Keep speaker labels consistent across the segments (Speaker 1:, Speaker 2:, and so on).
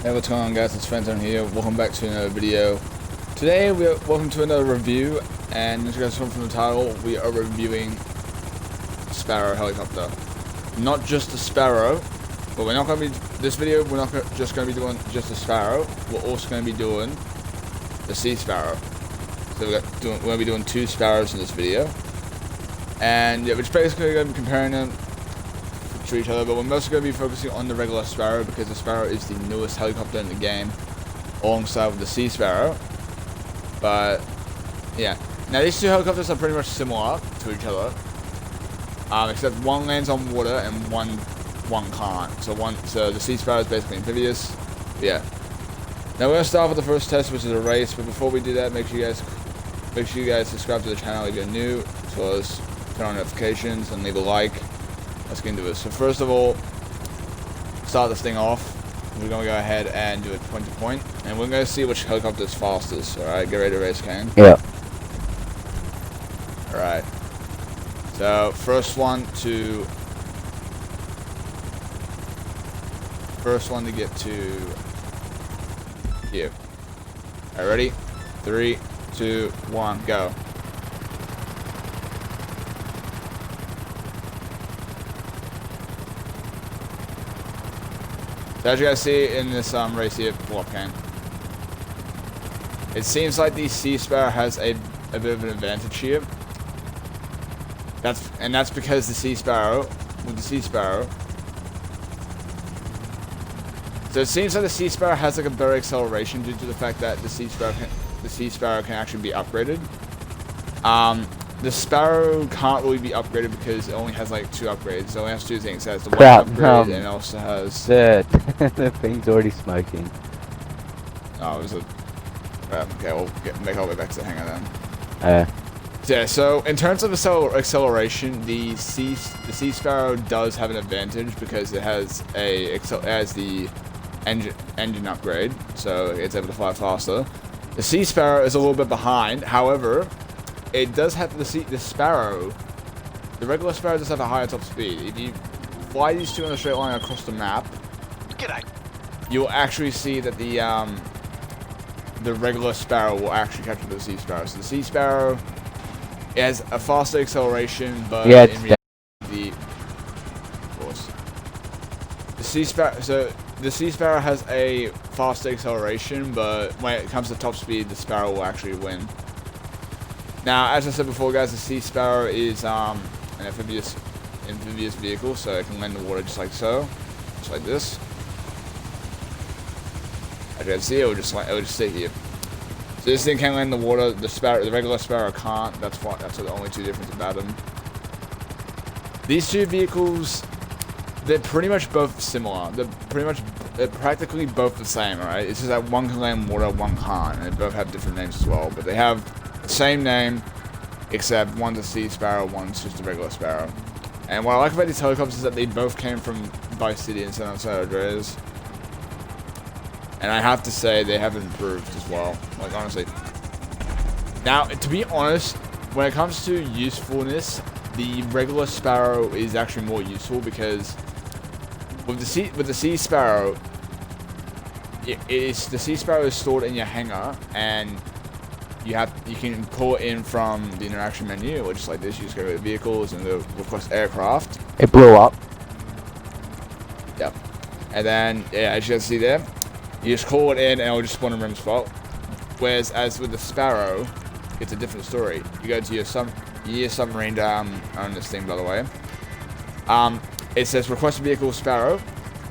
Speaker 1: Hey, what's going on, guys? It's Phantom here. Welcome back to another video. Today, welcome to another review, and as you guys saw from the title, we are reviewing Sparrow helicopter. Not just the Sparrow, but we're not going to be this video. We're not just going to be doing just the Sparrow. We're also going to be doing the Sea Sparrow. So we're going to be doing two Sparrows in this video, and yeah, we're just basically going to be comparing them to each other, but we're mostly going to be focusing on the regular Sparrow because the Sparrow is the newest helicopter in the game alongside with the Sea Sparrow. But yeah, now these two helicopters are pretty much similar to each other, except one lands on water and one can't. So the Sea Sparrow is basically amphibious. Yeah. Now we're going to start with the first test, which is a race, but before we do that, make sure you guys subscribe to the channel if you're new, as well as turn on notifications and leave a like. Let's get into it. So first of all, start this thing off. We're going to go ahead and do it point to point, and we're going to see which helicopter is fastest. Alright, get ready to race, Kane.
Speaker 2: Yeah.
Speaker 1: Alright. So, first one to get to you. Alright, ready? 3, 2, 1, go. So as you guys see in this race here, Kane, it seems like the Sea Sparrow has a bit of an advantage here. That's because the Sea Sparrow, so it seems like the Sea Sparrow has like a better acceleration due to the fact that the Sea Sparrow can actually be upgraded. The Sparrow can't really be upgraded because it only has like 2 upgrades. It only has 2 things. It has the one upgrade and it also has...
Speaker 2: The thing's already smoking.
Speaker 1: Oh, it was a... okay, we'll make our way back to the hangar then. Yeah, so in terms of acceleration, the Sea Sparrow does have an advantage because it has the engine upgrade, so it's able to fly faster. The Sea Sparrow is a little bit behind, however... It does have the regular Sparrow does have a higher top speed. If you fly these two in a straight line across the map, you'll actually see that the regular Sparrow will actually capture the Sea Sparrow. So the Sea Sparrow has a faster acceleration, but
Speaker 2: yeah,
Speaker 1: in reality, of course, the Sea Sparrow has a faster acceleration, but when it comes to top speed, the Sparrow will actually win. Now, as I said before, guys, the Sea Sparrow is an amphibious vehicle, so it can land in the water just like so, just like this. As you can see, it will just sit here. So this thing can land in the water. The regular Sparrow can't. That's the only 2 differences about them. These 2 vehicles, they're pretty much both similar. They're practically both the same, alright? It's just that one can land in water, one can't, and they both have different names as well, but they have same name, except one's a Sea Sparrow, one's just a regular Sparrow. And what I like about these helicopters is that they both came from Vice City and San Andreas. And I have to say, they have improved as well. Like, honestly. Now, to be honest, when it comes to usefulness, the regular Sparrow is actually more useful because with the Sea Sparrow, the Sea Sparrow is stored in your hangar, and you can pull it in from the interaction menu, or just like this. You just go to vehicles and go request aircraft.
Speaker 2: It blew up.
Speaker 1: Yep. And then, yeah, as you can see there, you just call it in and it'll just spawn in random spot. Whereas, as with the Sparrow, it's a different story. You go to your submarine on this thing, by the way. It says request a vehicle Sparrow.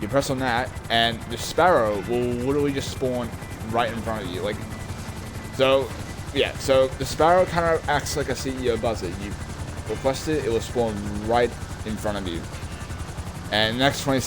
Speaker 1: You press on that, and the Sparrow will literally just spawn right in front of you. Like, so. Yeah, so the Sparrow kind of acts like a CEO buzzer. You request it, it will spawn right in front of you. And in the next 20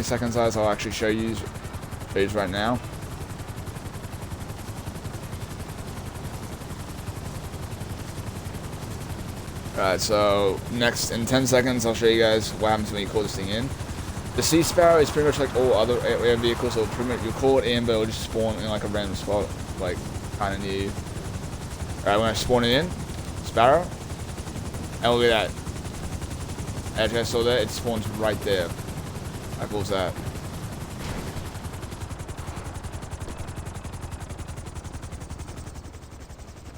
Speaker 1: seconds, guys, I'll actually show you right now. Alright, so next in 10 seconds, I'll show you guys what happens when you call this thing in. The Sea Sparrow is pretty much like all other air vehicles, so pretty much you call it in, but it'll just spawn in like a random spot, like kind of near you. Alright, when I spawn it in, Sparrow, and look at that. As you guys saw there, it spawns right there. How cool is that?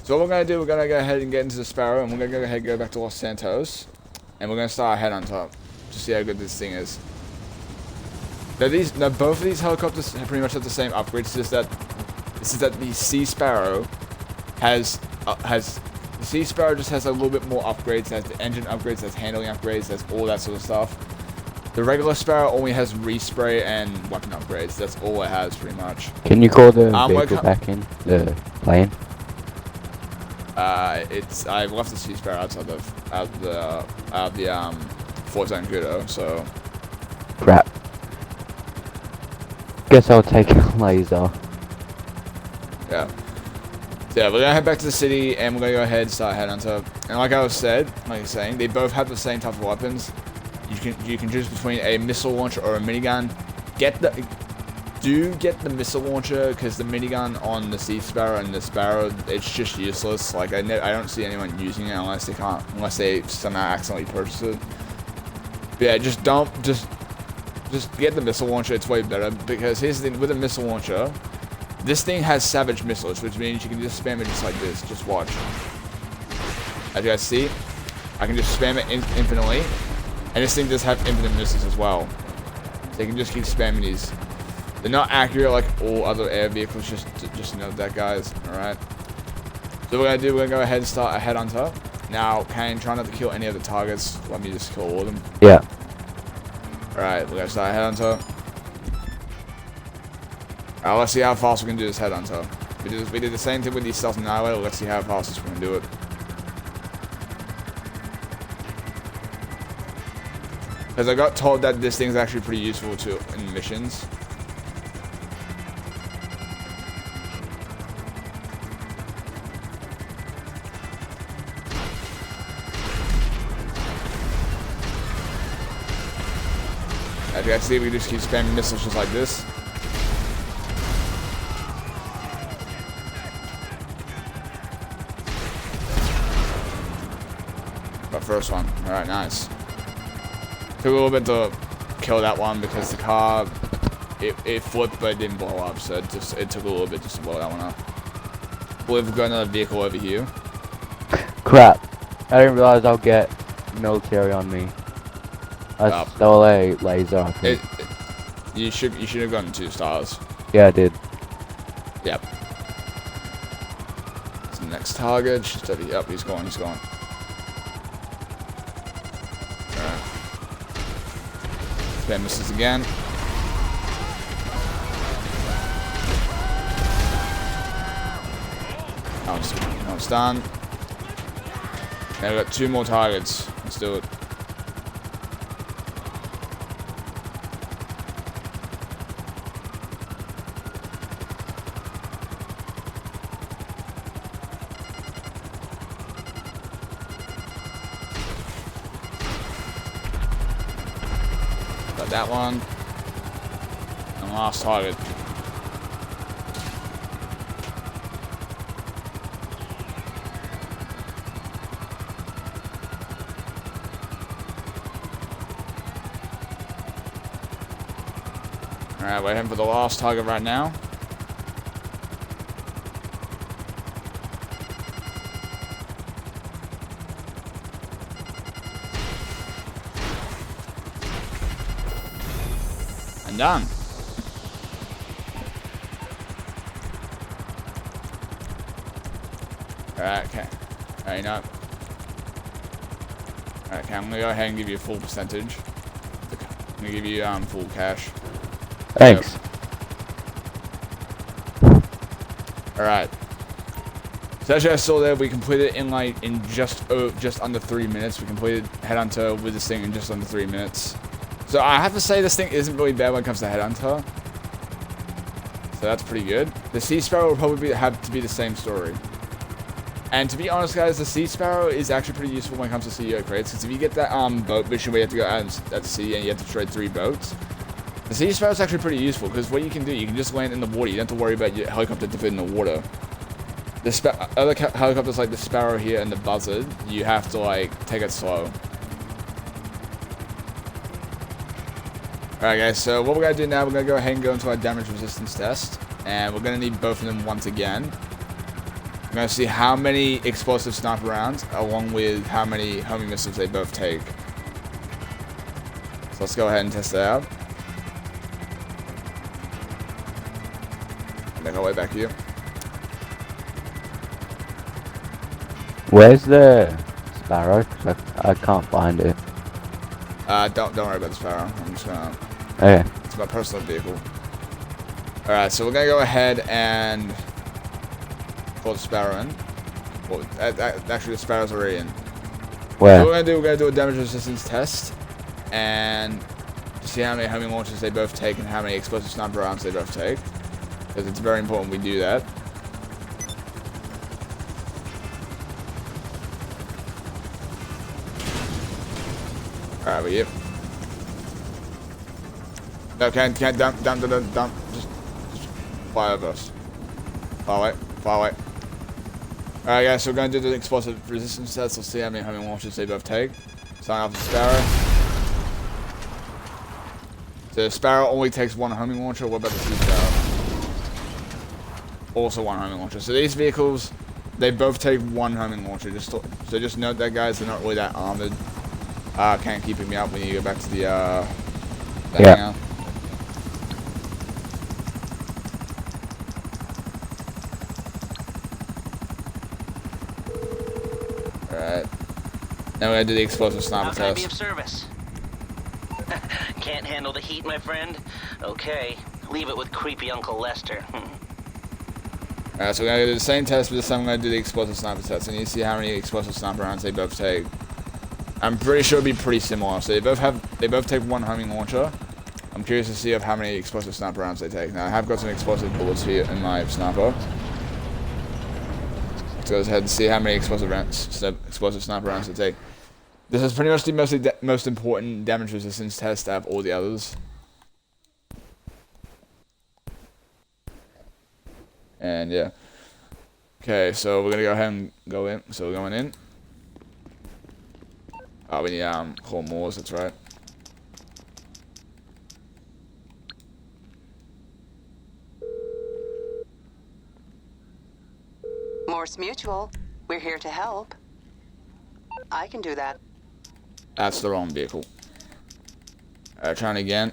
Speaker 1: So what we're gonna do, we're gonna go ahead and get into the Sparrow, and we're gonna go ahead and go back to Los Santos, and we're gonna start our head on top to see how good this thing is. Now both of these helicopters pretty much have the same upgrades. It's just that the Sea Sparrow has the Sea Sparrow just has a little bit more upgrades. It has the engine upgrades, it has handling upgrades, it has all that sort of stuff. The regular Sparrow only has respray and weapon upgrades. That's all it has, pretty much.
Speaker 2: Can you call the vehicle back in? The plane?
Speaker 1: I've left the Sea Sparrow outside of the Fort Zancudo, so.
Speaker 2: Crap. Guess I'll take a laser.
Speaker 1: Yeah. So yeah, we're gonna head back to the city, and we're gonna go ahead and start heading onto. And like I was saying, they both have the same type of weapons. You can choose between a missile launcher or a minigun. Get the missile launcher, because the minigun on the Sea Sparrow and the Sparrow, it's just useless. Like I don't see anyone using it unless they somehow accidentally purchase it. But yeah, just get the missile launcher. It's way better, because here's the thing with a missile launcher. This thing has savage missiles, which means you can just spam it just like this. Just watch. As you guys see, I can just spam it infinitely. And this thing does have infinite missiles as well. So you can just keep spamming these. They're not accurate like all other air vehicles, just note that, guys. Alright. So what we're gonna go ahead and start a head on top. Now, Kane, try not to kill any other targets. Let me just kill all of them.
Speaker 2: Yeah.
Speaker 1: Alright, we're gonna start a head on top. Alright, let's see how fast we can do this head on top. We did the same thing with the Stealth Annihilator. Let's see how fast we can do it. Because I got told that this thing's actually pretty useful too in missions. As you guys see, we just keep spamming missiles just like this. But first one. Alright, nice. Took a little bit to kill that one because the car, it flipped but it didn't blow up, so it took a little bit just to blow that one up. We've got another vehicle over here.
Speaker 2: Crap. I didn't realize I'll get military on me. I stole a laser, I think.
Speaker 1: You should have gotten 2 stars.
Speaker 2: Yeah, I did.
Speaker 1: Yep. It's the next target. Just over here. Yep, he's going. Alright. Spam missiles again. Now it's done. Now we've got 2 more targets. Let's do it. Got that one. And last target. Alright, we're heading for the last target right now. And done. Alright, okay. Alright, no. Alright, okay, I'm gonna go ahead and give you a full percentage. I'm gonna give you full cash.
Speaker 2: Thanks.
Speaker 1: Alright. So as you guys saw there, we completed it in just under 3 minutes. We completed Headhunter with this thing in just under 3 minutes. So I have to say this thing isn't really bad when it comes to Headhunter. So that's pretty good. The Sea Sparrow will probably have to be the same story. And to be honest, guys, the Sea Sparrow is actually pretty useful when it comes to CEO crates. Because if you get that boat mission where you have to go out at sea and you have to trade 3 boats, the Sea Sparrow is actually pretty useful. Because what you can do, you can just land in the water. You don't have to worry about your helicopter to fit in the water. The other helicopters like the Sparrow here and the Buzzard, you have to like take it slow. Alright guys, so what we're going to do now, we're going to go ahead and go into our damage resistance test. And we're going to need both of them once again. I'm going to see how many explosive sniper rounds, along with how many homing missiles they both take. So let's go ahead and test that out. Make our way back here.
Speaker 2: Where's the sparrow? 'Cause I can't find it.
Speaker 1: Don't worry about the sparrow. I'm just gonna.
Speaker 2: Okay.
Speaker 1: It's my personal vehicle. All right, so we're gonna go ahead and pull the sparrow in. Well, actually, the sparrow's already in.
Speaker 2: Where?
Speaker 1: So we're gonna do a damage resistance test, and to see how many homing launches they both take and how many explosive sniper rounds they both take, because it's very important we do that. Alright, we're here. No, can't dump, just fly over us. Far away. Alright guys, so we're going to do the explosive resistance test. Let's see how many homing launches they both take. Starting off with the sparrow. So the sparrow only takes one homing launcher. What about the sea sparrow? Also one homing launcher. So these vehicles, they both take one homing launcher. So just note that, guys, they're not really that armored. Can't keep me up when you go back to the hangar. Alright. Now we're gonna do the explosive sniper test.
Speaker 3: How can I be of service? Can't handle the heat, my friend? Okay, leave it with creepy Uncle Lester.
Speaker 1: Alright, so we're gonna do the same test, but this time we're gonna do the explosive sniper test. And you see how many explosive sniper rounds they both take. I'm pretty sure it'll be pretty similar. So they both take one homing launcher. I'm curious to see of how many explosive sniper rounds they take. Now I have got some explosive bullets here in my sniper. Let's go ahead and see how many explosive sniper rounds they take. This is pretty much the most important damage resistance test out of all the others. And yeah. Okay, so we're gonna go ahead and go in. So we're going in. Oh, we need core Moors, that's right.
Speaker 4: Morse Mutual, we're here to help. I can do that.
Speaker 1: That's the wrong vehicle. Alright, trying again.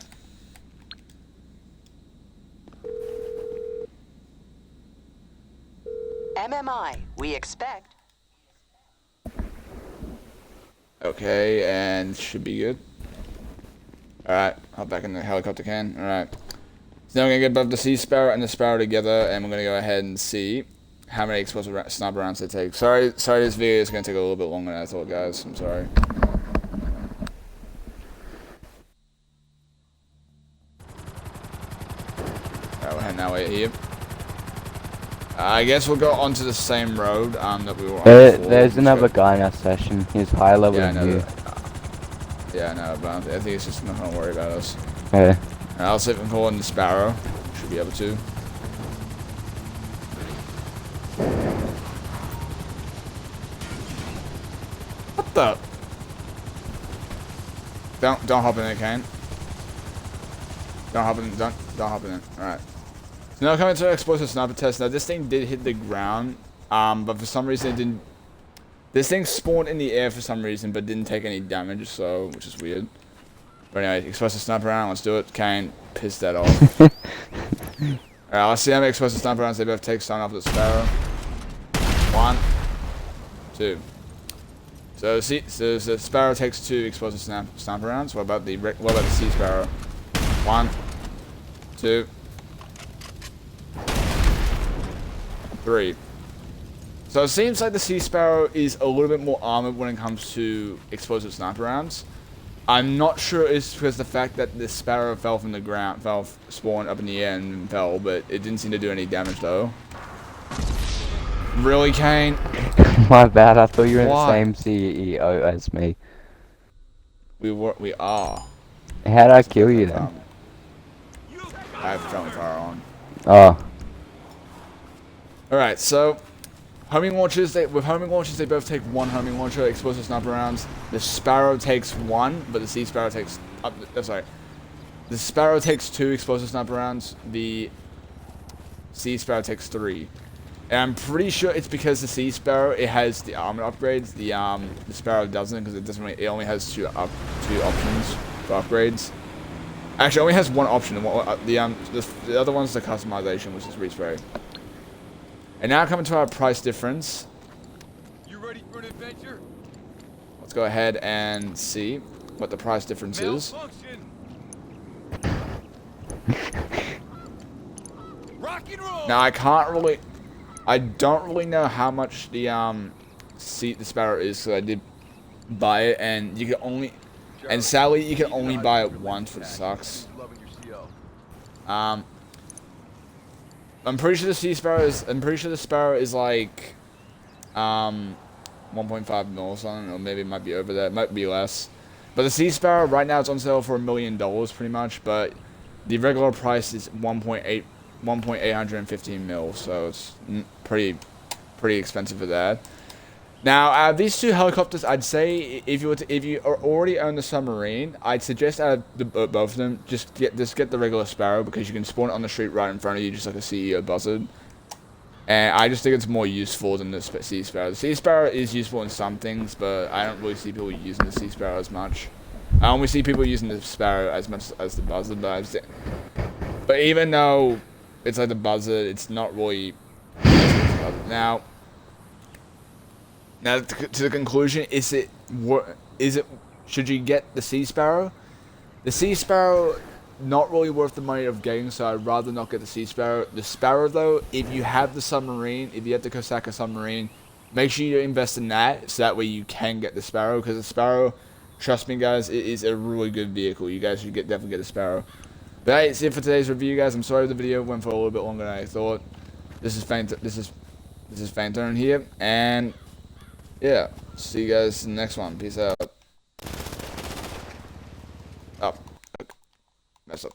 Speaker 4: MMI, we expect.
Speaker 1: Okay, and should be good. Alright, hop back in the helicopter can. Alright. So now we're going to get both the Sea Sparrow and the Sparrow together, and we're going to go ahead and see how many explosive sniper rounds they take. Sorry, this video is going to take a little bit longer than I thought, guys. I'm sorry. Alright, we're heading our way here. I guess we'll go onto the same road that we were on before.
Speaker 2: There's another guy in our session. He's higher level
Speaker 1: Yeah, I
Speaker 2: than
Speaker 1: know
Speaker 2: you.
Speaker 1: Yeah, I know, but I think it's just not going to worry about us.
Speaker 2: Yeah.
Speaker 1: I'll see if I can call in the Sparrow. Should be able to. What the? Don't hop in it, Kane. Don't hop in it. Alright. So now coming to the explosive sniper test. Now this thing did hit the ground, but for some reason it didn't. This thing spawned in the air for some reason, but didn't take any damage, so which is weird. But anyway, explosive sniper round. Let's do it. Kane, piss that off. Alright, let's see how many explosive sniper rounds they both take. Starting off with the Sparrow. 1, 2. So the Sparrow takes 2 explosive sniper rounds. What about the Sea Sparrow? 1, 2, 3. So it seems like the Sea Sparrow is a little bit more armored when it comes to explosive sniper rounds. I'm not sure it's because the fact that the Sparrow fell from the ground, spawned up in the air and fell, but it didn't seem to do any damage though. Really, Kane?
Speaker 2: My bad, I thought you were in the same CEO as me.
Speaker 1: We are.
Speaker 2: How'd I kill you then?
Speaker 1: I have friendly fire on.
Speaker 2: Oh.
Speaker 1: Alright, so homing launchers, they both take 1 homing launcher, explosive sniper rounds. The Sparrow takes 1, but the Sea Sparrow takes the Sparrow takes 2 explosive sniper rounds. The Sea Sparrow takes 3. And I'm pretty sure it's because the Sea Sparrow, it has the armor upgrades. The Sparrow doesn't, because it only has two options for upgrades. Actually, it only has one option. The other one's the customization, which is respray. And now coming to our price difference.
Speaker 5: You ready for an adventure?
Speaker 1: Let's go ahead and see what the price difference is.
Speaker 5: Malfunction. Rock and roll.
Speaker 1: Now I don't really know how much the Sparrow is, so I did buy it, and you can only, and sadly you can only buy it once, which sucks. I'm pretty sure the Sparrow is like 1.5 mil or something, or maybe it might be over that, it might be less. But the Sea Sparrow right now it's on sale for $1 million pretty much, but the regular price is 1.815 mil, so it's pretty expensive for that. Now, out of these two helicopters, I'd say if you already own the submarine, I'd suggest out of both of them, just get the regular Sparrow, because you can spawn it on the street right in front of you, just like a CEO buzzard. And I just think it's more useful than the Sea Sparrow. The Sea Sparrow is useful in some things, but I don't really see people using the Sea Sparrow as much. I only see people using the Sparrow as much as the buzzard, but even though it's like the buzzard, it's not really. Now to the conclusion, should you get the Sea Sparrow? The Sea Sparrow, not really worth the money of getting, so I'd rather not get the Sea Sparrow. The Sparrow though, if you have the submarine, if you have the Kosaka submarine, make sure you invest in that, so that way you can get the Sparrow, because the Sparrow, trust me guys, it is a really good vehicle. You guys should definitely get a Sparrow. But that's it for today's review, guys. I'm sorry the video went for a little bit longer than I thought. This is Phantom here, and yeah, see you guys in the next one. Peace out. Oh, mess up.